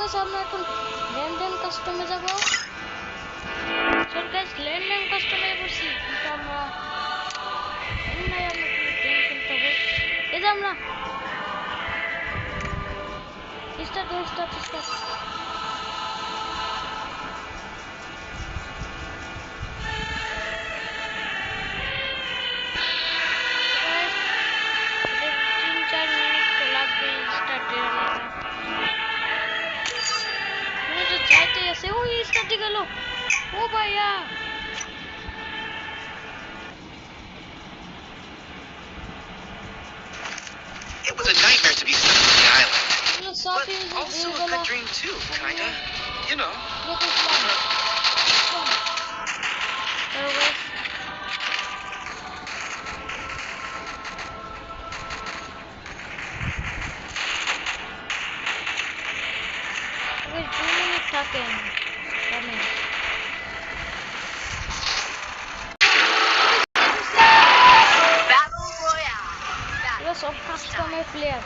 Guys আমরা এখন landline কাস্টমে যাব। চল গাইস ল্যান্ডলাইন কাস্টমে বসি, কিন্তু আমরা আমরা গেম খেলতে হবে। এই যে আমরা স্টার্ট গেল। ও ভাইয়া It was a nightmare to be stuck on the island. But also a good dream too, kinda. You know. Of customer player.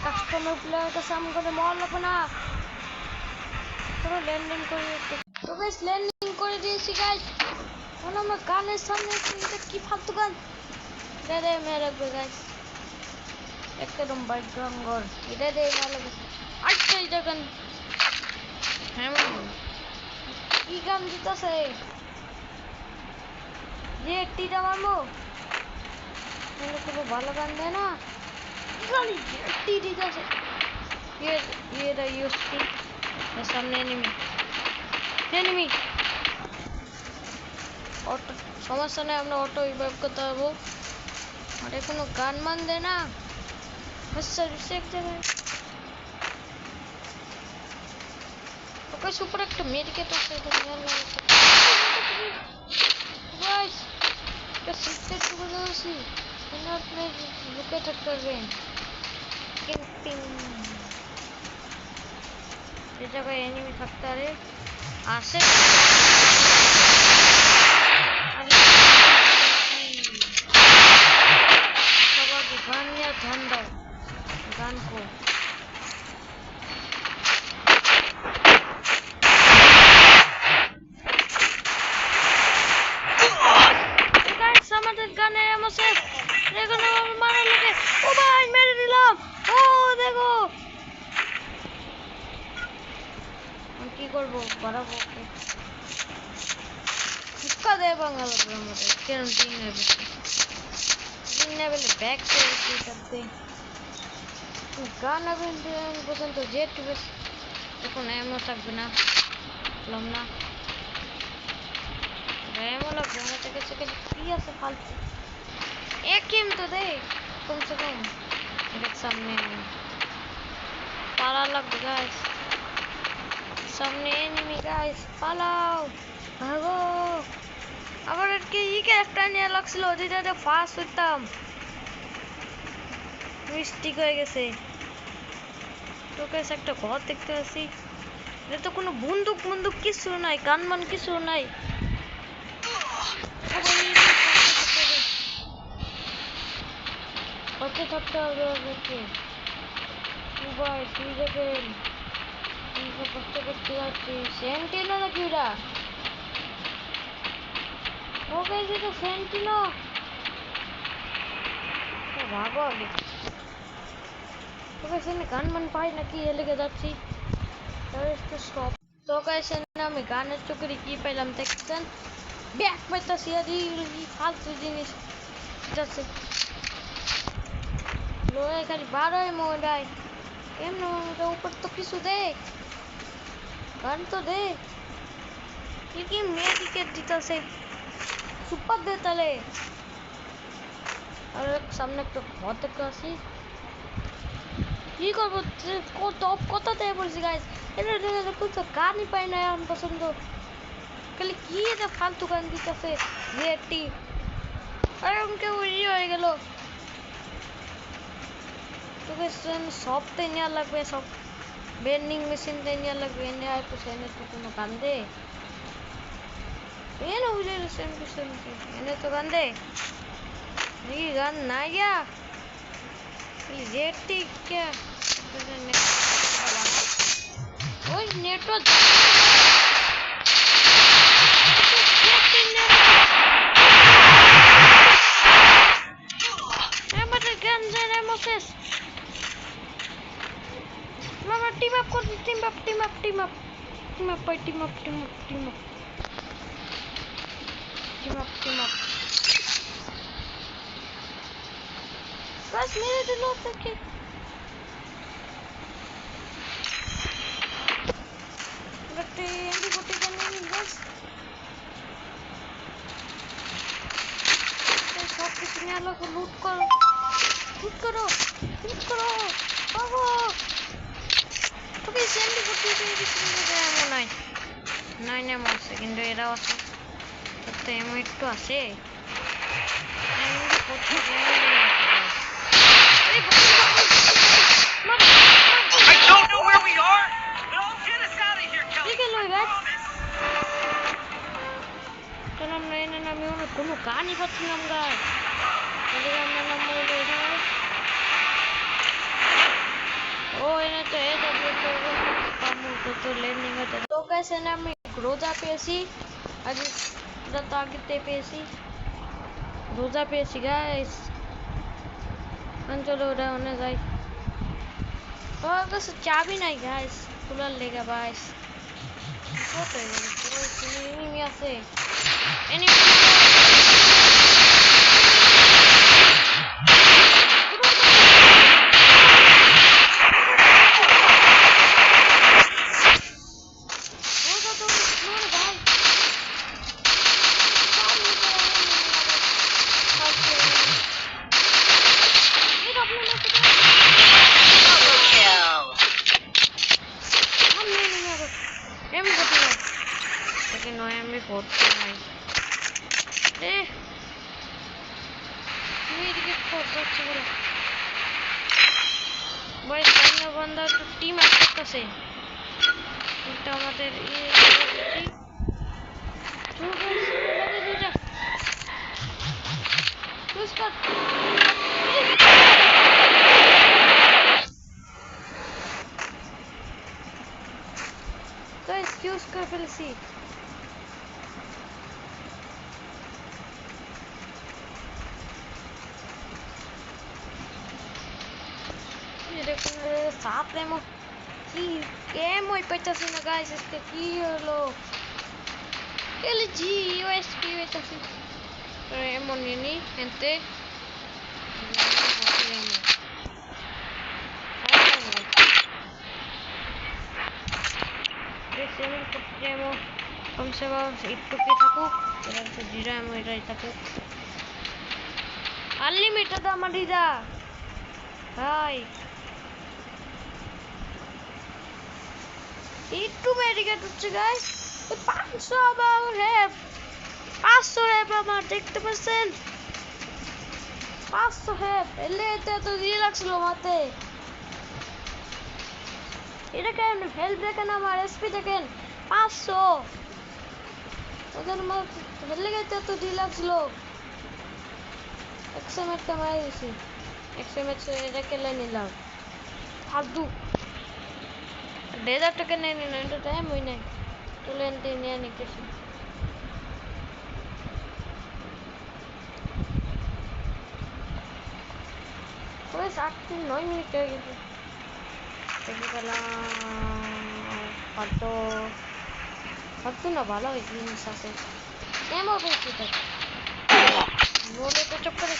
Customer player का सामने को मॉल अपना थोड़ा लैंडिंग করে তো गाइस लैंडिंग করে দিয়েছি गाइस। এখন আমরা গানের সামনে এটা কি ফালতু গান দে মেরে गाइस একদম ব্যাকগ্রাউন্ড গর এটা দে মেরে আচ্ছা এটা গান হ্যাঁ কি গান দিতেছে ये टीटा मामू मैंने तो बाला गान है ना गाली टीटी जैसे ये रहा यूस्टी ये सामने एनिमी ऑटो समस्या नहीं हमने ऑटो रिवाइव करता है वो और एक नो गान मान देना बस सर्विस एक जगह तो कोई सुपर एक्ट मेरे के तो से तो गाइस क्या सीखते तो बजाओ not look at the rain camping ये जगह एनिमी सकता है आसे सब गान या ठंडा गान को देखो ना मारने लगे। ओ भाई मेरे दिलाम ओ देखो हम की করব বাড়াবো কিসকা দে বাংলা আমাদের কেন তিন লেভেল ব্যাক করে কি করতে গান আবেন পর্যন্ত জেট বেশ এখন এমন থাকবে না লম না এমন লাগবে না থেকে কি আছে ফালতু एक गेम तो दे कम से कम देख सामने पाला लग गाइस सामने एनिमी गाइस पालाओ भागो আবার কি এই ক্যারেক্টার নিয়ে লাগছিল যেটা ফাস্ট হইতাম মিস্টেক হয়ে গেছে তো কেস একটা ঘর দেখতে আসি এটা তো কোনো বন্দুক কিছু নাই গানমান কিছু নাই ওকে থাকতে হবে ওকে ভাই তুই দেখেন তুই কষ্ট করতে যাচ্ছি সেন্টিনো নাকি ওরা ওকে যেটা সেন্টিনো ভাগো আগে ওকে সেখানে গান মান পাই নাকি এ লেগে যাচ্ছি একটু স্টপ তো গাইস আমি গানের চোখে কি পাইলাম দেখছেন ব্যাক পাইতাছি আর এই ফালতু জিনিস যাচ্ছে लोहे खाली 12 ही मोड है केम नो ऊपर तो किसु दे गन तो दे ये मेडिकेट दिता से सुपर देता ले और सामने तो बहुत कासी কি করব টপ কথাতে বলছি গাইস এটা দেখো তো গানই পাই না আমার পছন্দ খালি কি এটা ফালতু গান দিতেছে জেটি আরে উনকে উড়ি হয়ে গেল तो वैसे सब तैयार लग गए सब बेंडिंग मशीन तैयार लग गए ने आए कुछ ने तो कोनो कांदे ये ना उले सेम ने तो कांदे ये गान ना गया जेटी क्या ओए network team up kor team up guys मेरे तो लोग तक के गट्टे एंडी गोटी करने में guys तो सब कुछ ने अलग लूट करो भागो तो guys एंडी गोटी से किसी ने एमो नाइन एमो सेकंड एरा আছে তো এমো একটু আছে এন্ডি গোটি I don't know where we are, but I'll get us out of here, Kelly. Dígalo, guys. Kalau main nami orang kuno kani pasti namga. Jadi kami nama orang ini. Oh ini tuh kamu tuh landing aja. तो कैसे ना मैं रोजा पेसी अभी जब आगे ते पेसी रोजा पेसी guys. चलो उधर होने जाए और बस चाबी नहीं गाइस कूलर लेगा गाइस बहुत है ये नहीं ऐसे भाई सामने बंदा तो टीम अटैक से এটা আমাদের तो एक्सक्यूज कर ফেলছি साथ रेमो की गेम होई पचासी ना गाइस इसके की हलो एलजी यूएसपी पचासी रेमो नी gente रेमो कम से कम इट्टू के থাকো এর তো জিরা আমি এটাই থাকো আনলিমিটেড আমার দিদা হাই একটু মেডিকেট হচ্ছে গাইস 500 আবার হ্যাপ 500 হ্যাপ আমার দেখতে পাচ্ছেন 500 হ্যাপ এলে এটা তো দিয়ে লাগছিল মাতে এটা কেন হেল্প দেখেন আমার এসপি দেখেন 500 ওদের মার হেলে গেছে তো দিয়ে লাগছিল এক্সএমএট কামাই দিছি এক্সএমএট এটা কেলে নিলাম ফালতু 1000 টাকা নেই না এটা টাইম হই নাই তো লেনতে নিয়ে নিতেছি ওই 9 মিনিট হয়ে গেছে দেখি পেলাম কত না ভালো জিনিস আছে এমন বেশি তো বলে তো চুপ করে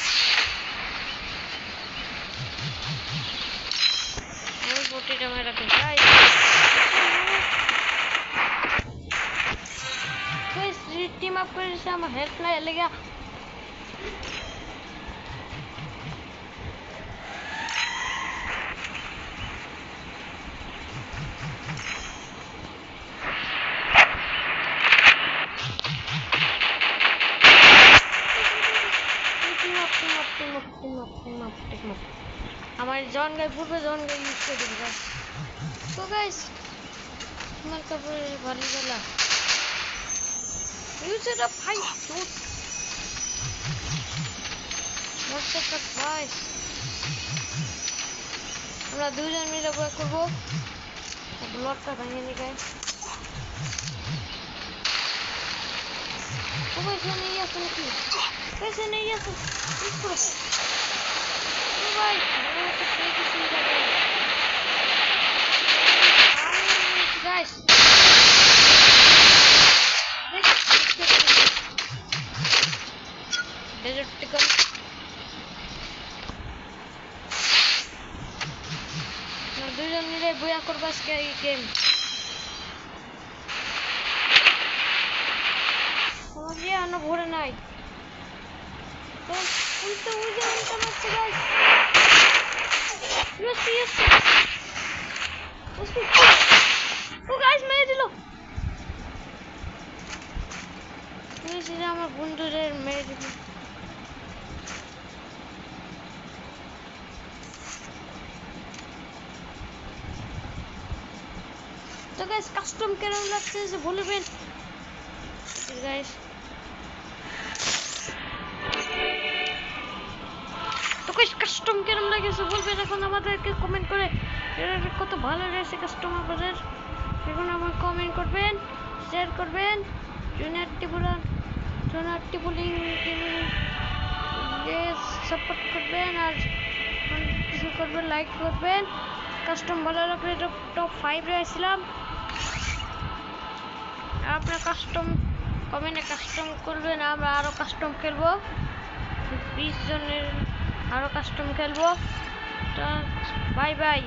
আমি বটিটা মেরে রাখি গাইস गाइस टीम अप कर से हम हेल्प ना ले गया टीम अप हमारे जॉन गए पूर्व जॉन गए यूज कर देगा तो गाइस हमारे कपड़े भरी वाला use it up high shoot what's up guys আমরা দুইজন মিলে বয় করবো ব্লকটা ভেঙে নিয়ে গাইস ওই এখানে আছে নাকি कैसे नहीं है तो भाई मैं तो फेक ही सीधा गाइस डेजर्ट चिकन ना দুইজন মিলে বয়া করব আজকে এই গেম আমাকে আনো ভরে নাই Ulta মারছে গাইস ইয়েস ও গাইস মেরে দিল মেরে আমার বন্ধুদের মেরে দিল তো গাইস কাস্টম কেমন লাগছে যে বলবেন গাইস তো গাইস কাস্টম কেমন লাগছে বলবেন এখন আমাদেরকে কমেন্ট করে কত ভালো লাগছে কাস্টম আপনাদের এখন আমাকে কমেন্ট করবেন শেয়ার করবেন জুনিয়র টিপুলিং সাপোর্ট করবেন আর কিছু করবেন লাইক করবেন কাস্টম ভালো লাগলে টপ 5 রে আসলাম আপনারা কাস্টম কমেন্টে কাস্টম করবেন আমরা আরো কাস্টম খেলবো 20 জনের আরো কাস্টম খেলবো তো বাই বাই